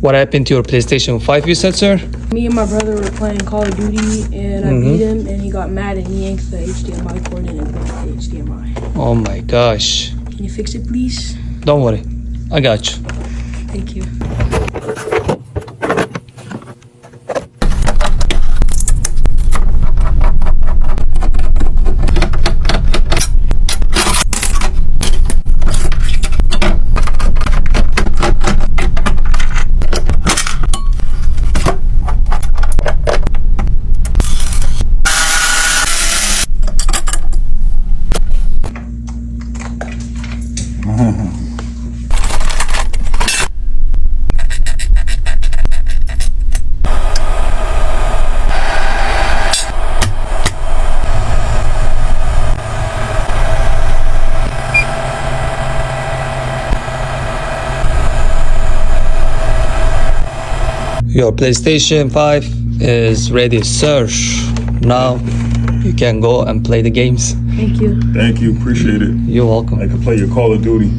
What happened to your PlayStation 5, you said, sir? Me and my brother were playing Call of Duty, and I beat him, and he got mad and he yanked the HDMI cord and it broke the HDMI. Oh my gosh. Can you fix it, please? Don't worry. I got you. Thank you. Your PlayStation 5 is ready, sir. Now you can go and play the games. Thank you. Thank you. Appreciate it. You're welcome. I can play your Call of Duty.